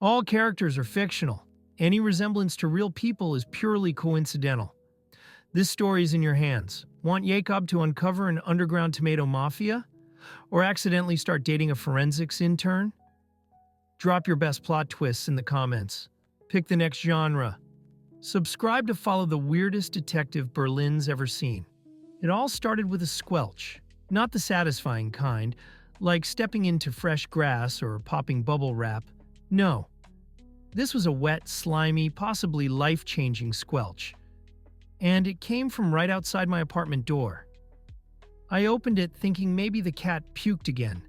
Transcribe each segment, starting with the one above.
All characters are fictional. Any resemblance to real people is purely coincidental. This story is in your hands. Want Jakob to uncover an underground tomato mafia? Or accidentally start dating a forensics intern? Drop your best plot twists in the comments. Pick the next genre. Subscribe to follow the weirdest detective Berlin's ever seen. It all started with a squelch. Not the satisfying kind, like stepping into fresh grass or popping bubble wrap. No. This was a wet, slimy, possibly life-changing squelch. And it came from right outside my apartment door. I opened it thinking maybe the cat puked again.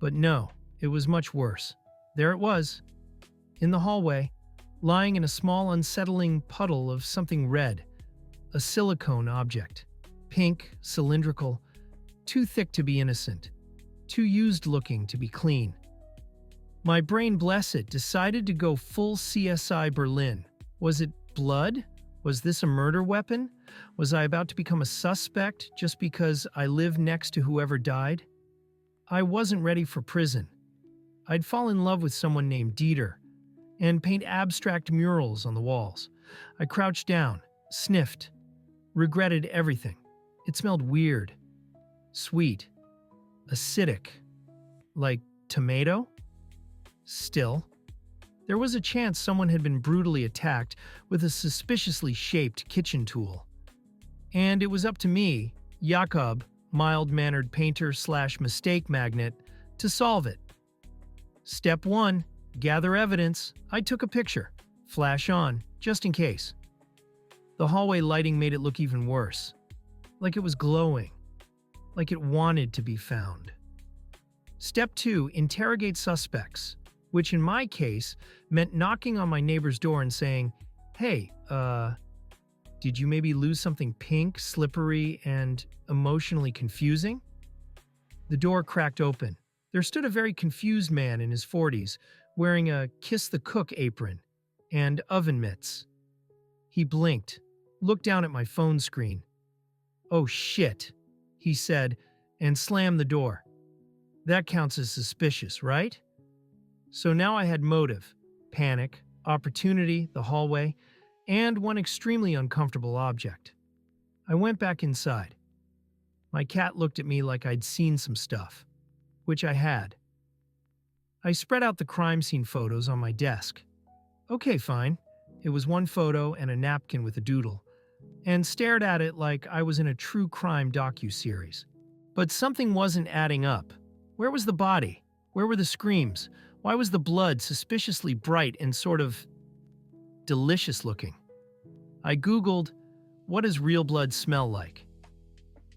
But no, it was much worse. There it was, in the hallway, lying in a small unsettling puddle of something red. A silicone object. Pink, cylindrical, too thick to be innocent, too used-looking to be clean. My brain, bless it, decided to go full CSI Berlin. Was it blood? Was this a murder weapon? Was I about to become a suspect just because I lived next to whoever died? I wasn't ready for prison. I'd fall in love with someone named Dieter and paint abstract murals on the walls. I crouched down, sniffed, regretted everything. It smelled weird, sweet, acidic, like tomato? Still, there was a chance someone had been brutally attacked with a suspiciously shaped kitchen tool. And it was up to me, Jakob, mild-mannered painter/mistake magnet, to solve it. Step 1. Gather evidence. I took a picture. Flash on, just in case. The hallway lighting made it look even worse. Like it was glowing. Like it wanted to be found. Step 2. Interrogate suspects. Which in my case meant knocking on my neighbor's door and saying, "Hey, did you maybe lose something pink, slippery, and emotionally confusing?" The door cracked open. There stood a very confused man in his 40s, wearing a Kiss the Cook apron and oven mitts. He blinked, looked down at my phone screen. "Oh shit," he said, and slammed the door. That counts as suspicious, right? So now I had motive, panic, opportunity, the hallway, and one extremely uncomfortable object. I went back inside. My cat looked at me like I'd seen some stuff, which I had. I spread out the crime scene photos on my desk. Okay, fine. It was one photo and a napkin with a doodle, and stared at it like I was in a true crime docuseries. But something wasn't adding up. Where was the body? Where were the screams? Why was the blood suspiciously bright and sort of delicious looking? I Googled, "What does real blood smell like?"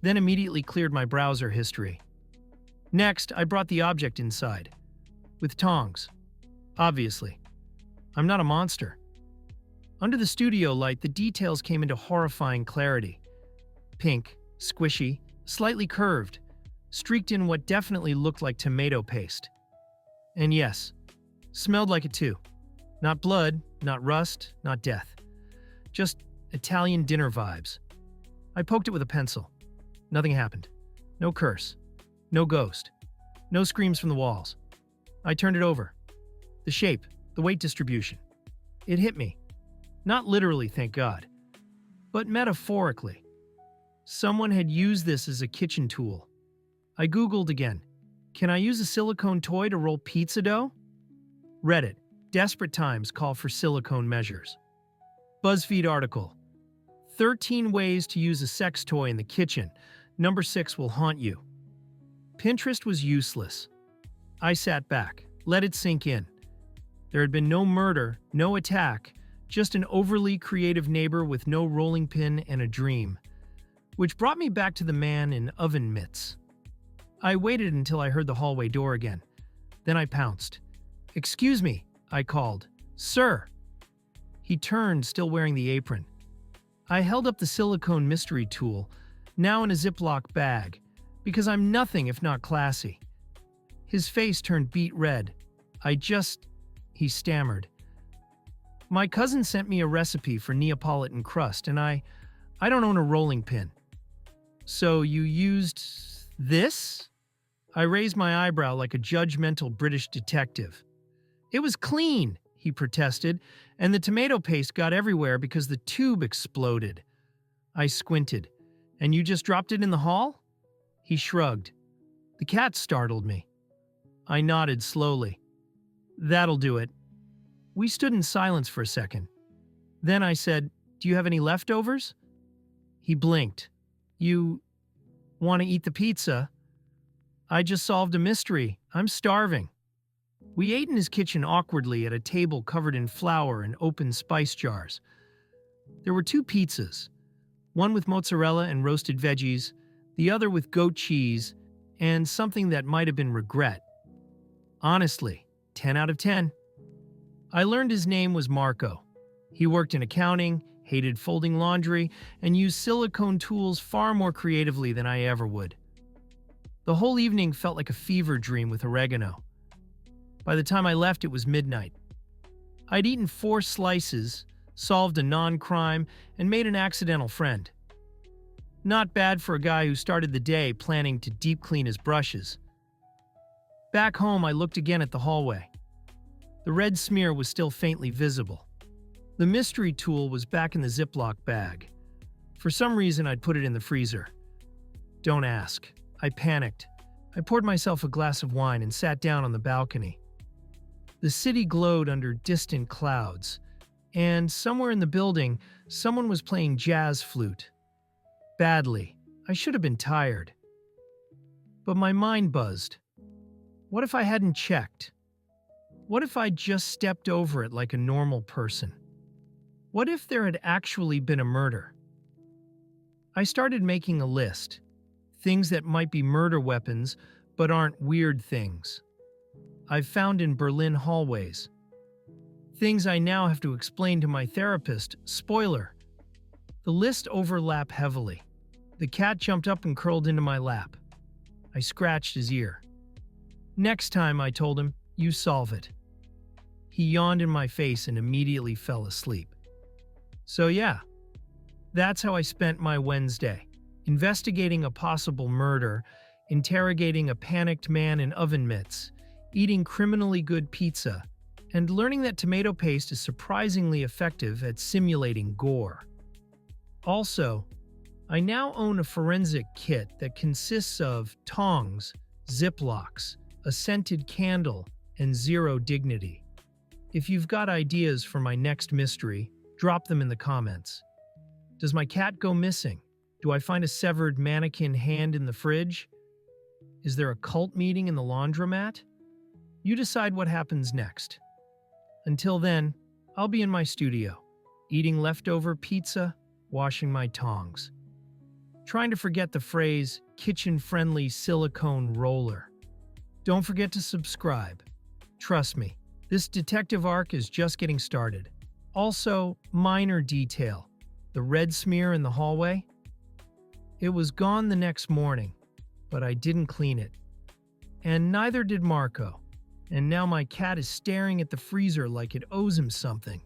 Then immediately cleared my browser history. Next, I brought the object inside. With tongs. Obviously. I'm not a monster. Under the studio light, the details came into horrifying clarity. Pink, squishy, slightly curved, streaked in what definitely looked like tomato paste. And yes, smelled like it too. Not blood, not rust, not death. Just Italian dinner vibes. I poked it with a pencil. Nothing happened. No curse. No ghost. No screams from the walls. I turned it over. The shape, the weight distribution. It hit me. Not literally, thank God, but metaphorically. Someone had used this as a kitchen tool. I Googled again. Can I use a silicone toy to roll pizza dough? Reddit. Desperate times call for silicone measures. BuzzFeed article. 13 ways to use a sex toy in the kitchen. Number 6 will haunt you. Pinterest was useless. I sat back, let it sink in. There had been no murder, no attack, just an overly creative neighbor with no rolling pin and a dream. Which brought me back to the man in oven mitts. I waited until I heard the hallway door again. Then I pounced. "Excuse me," I called. "Sir." He turned, still wearing the apron. I held up the silicone mystery tool, now in a Ziploc bag, because I'm nothing if not classy. His face turned beet red. He stammered. "My cousin sent me a recipe for Neapolitan crust, and I don't own a rolling pin." "So you used this?" I raised my eyebrow like a judgmental British detective. It was clean, he protested, and the tomato paste got everywhere because the tube exploded. I squinted. And you just dropped it in the hall? He shrugged. The cat startled me. I nodded slowly. That'll do it. We stood in silence for a second. Then I said, Do you have any leftovers? He blinked. You want to eat the pizza? I just solved a mystery. I'm starving. We ate in his kitchen awkwardly at a table covered in flour and open spice jars. There were 2 pizzas, one with mozzarella and roasted veggies, the other with goat cheese, and something that might have been regret. Honestly, 10 out of 10. I learned his name was Marco. He worked in accounting, hated folding laundry, and used silicone tools far more creatively than I ever would. The whole evening felt like a fever dream with oregano. By the time I left, it was midnight. I'd eaten 4 slices, solved a non-crime, and made an accidental friend. Not bad for a guy who started the day planning to deep clean his brushes. Back home, I looked again at the hallway. The red smear was still faintly visible. The mystery tool was back in the Ziploc bag. For some reason, I'd put it in the freezer. Don't ask. I panicked. I poured myself a glass of wine and sat down on the balcony. The city glowed under distant clouds, and somewhere in the building, someone was playing jazz flute. Badly. I should have been tired. But my mind buzzed. What if I hadn't checked? What if I'd just stepped over it like a normal person? What if there had actually been a murder? I started making a list. Things that might be murder weapons, but aren't weird things. I've found in Berlin hallways. Things I now have to explain to my therapist. Spoiler. The list overlapped heavily. The cat jumped up and curled into my lap. I scratched his ear. Next time, I told him, you solve it. He yawned in my face and immediately fell asleep. So yeah, that's how I spent my Wednesday. Investigating a possible murder, interrogating a panicked man in oven mitts, eating criminally good pizza, and learning that tomato paste is surprisingly effective at simulating gore. Also, I now own a forensic kit that consists of tongs, Ziplocs, a scented candle, and zero dignity. If you've got ideas for my next mystery, drop them in the comments. Does my cat go missing? Do I find a severed mannequin hand in the fridge? Is there a cult meeting in the laundromat? You decide what happens next. Until then, I'll be in my studio, eating leftover pizza, washing my tongs. Trying to forget the phrase, kitchen-friendly silicone roller. Don't forget to subscribe. Trust me, this detective arc is just getting started. Also, minor detail. The red smear in the hallway? It was gone the next morning, but I didn't clean it. And neither did Marco. And now my cat is staring at the freezer like it owes him something.